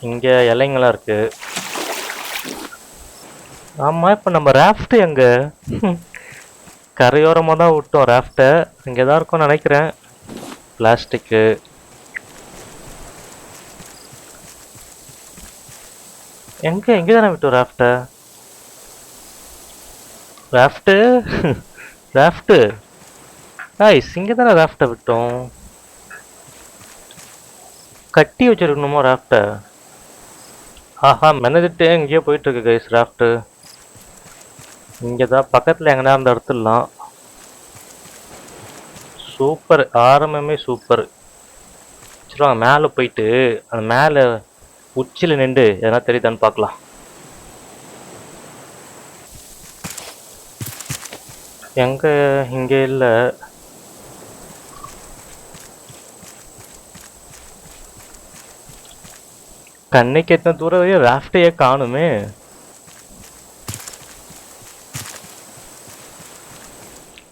இங்கே இலைங்களாம் இருக்கு. ஆமாம், இப்போ நம்ம ராஃப்ட் எங்க? கரையோரமாக தான் விட்டோம் ராஃப்டை. இங்கே தான் இருக்கும்னு நினைக்கிறேன். பிளாஸ்டிக்கு எங்கே தானே விட்டோம் ராஃப்டை? ராஃப்ட்டு ராஃப்ட்டு இங்கே தானே ராஃப்டை விட்டோம். கட்டி வச்சிருக்கணுமோ ராஃப்டை? ஆஹா, மெனதிட்டு இங்கேயே போயிட்டு இருக்கு கைஸ் ராஃப்ட்டு. இங்கே தான் பக்கத்தில் எங்கன்னா அந்த இடத்துலாம். சூப்பர், ஆரம்பமே சூப்பர். சரி வாங்க மேலே போயிட்டு அந்த மேலே உச்சியில் நின்று எதனா தெரியுதான்னு பார்க்கலாம். எங்கே? இங்கே இல்லை. கண்ணைக்கு எத்தனை தூரம் வரையும் ராஃப்டையே காணுமே.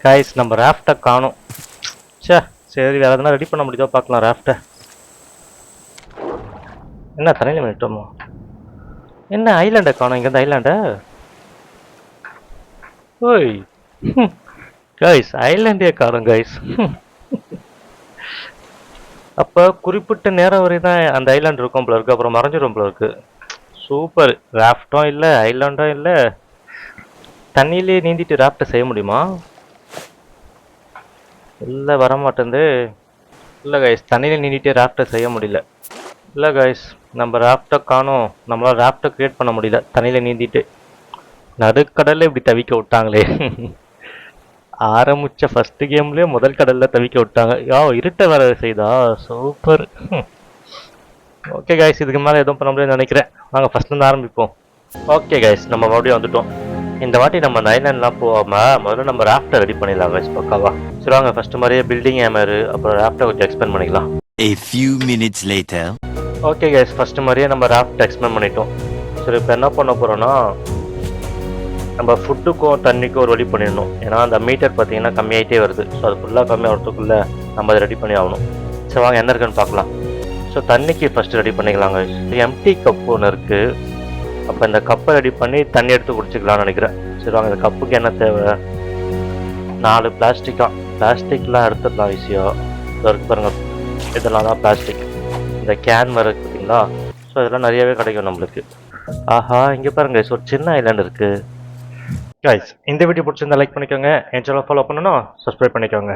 கைஸ் நம்ம ராஃப்டை காணும். சரி, வேறு எதனா ரெடி பண்ண முடியுதோ பார்க்கலாம் ராஃப்டை. என்ன தண்ணியில் பண்ணிட்டோமோ? என்ன ஐலாண்டை காணும்? இங்கேருந்து ஐலாண்டை? ஓய் கைஸ், ஐலாண்டே காணும் கைஸ். அப்போ குறிப்பிட்ட நேரம் வரை தான் அந்த ஐலாண்ட் இருக்கும் போல இருக்கு, அப்புறம் மறைஞ்சிடும் போல இருக்கு. சூப்பர், ராஃப்டும் இல்லை ஐலாண்டும் இல்லை. தண்ணியிலே நீந்திட்டு ராஃப்டை செய்ய முடியுமா? இல்லை, வரமாட்டேந்து. இல்லை கைஸ், தண்ணியில் நீந்திட்டு ராஃப்டை செய்ய முடியல. இல்லை கைஸ், நம்ம ராஃப்டை காணோம். நம்மளால் ராஃப்டை க்ரியேட் பண்ண முடியல தண்ணியில் நீந்திட்டு. நடுக்கடலில் இப்படி தவிக்க விட்டாங்களே. ஆரம்பித்த ஃபஸ்ட்டு கேம்லேயே முதல் கடலில் தவிக்க விட்டாங்க. இருட்டை வேற செய்தா? சூப்பர். ஓகே கைஸ், இதுக்கு மேலே எதுவும் பண்ண முடியும்னு நினைக்கிறேன். வாங்க ஃபஸ்ட்லேருந்து ஆரம்பிப்போம். ஓகே கைஸ், நம்ம மறுபடியும் வந்துட்டோம். இந்த வாட்டி நம்ம ஐலாண்ட்லாம் போகாமல் முதல்ல நம்ம ராஃப்டை ரெடி பண்ணிடலாம் கைஸ், பக்காவா. சரி வாங்க, ஃபஸ்ட்டு மாதிரியே பில்டிங் ஏமரு அப்புறம் ராஃப்டை கொஞ்சம் எக்ஸ்பெண்ட் பண்ணிக்கலாம். A few minutes later. Okay guys, first மாதிரியே நம்ம ராஃப்டை எக்ஸ்பெண்ட் பண்ணிட்டோம். சரி, இப்போ என்ன பண்ண போகிறோன்னா நம்ம ஃபுட்டுக்கும் தண்ணிக்கும் ஒரு வழி பண்ணிடணும். ஏன்னா அந்த மீட்டர் பார்த்தீங்கன்னா கம்மியாகிட்டே வருது. ஸோ அது ஃபுல்லாக கம்மியாகிறதுக்குள்ளே நம்ம அதை ரெடி பண்ணி ஆகணும். சரி வாங்க, என்ன இருக்குன்னு பார்க்கலாம். ஸோ தண்ணிக்கு ஃபஸ்ட்டு ரெடி பண்ணிக்கலாங்க. எம்டி கப்பு ஒன்று இருக்குது. அப்போ இந்த கப்பை ரெடி பண்ணி தண்ணி எடுத்து குடிச்சிக்கலாம்னு நினைக்கிறேன். சரி வாங்க, இந்த கப்புக்கு என்ன தேவை? 4 பிளாஸ்டிக்லாம் எடுத்துடலாம் ஈஸியாக. இருக்கு பாருங்கள், இதெல்லாம் தான் பிளாஸ்டிக். இந்த கேன் மாதிரி இருக்குது பார்த்தீங்களா? ஸோ இதெல்லாம் நிறையவே கிடைக்கும் நம்மளுக்கு. ஆஹா, இங்கே பாருங்க, ஒரு சின்ன ஐலாண்ட் இருக்குது. கைஸ், இந்த வீடியோ பிடிச்சிருந்தா லைக் பண்ணிக்கோங்க. என் சேனலை ஃபாலோ பண்ணணும், சப்ஸ்கிரைப் பண்ணிக்கோங்க.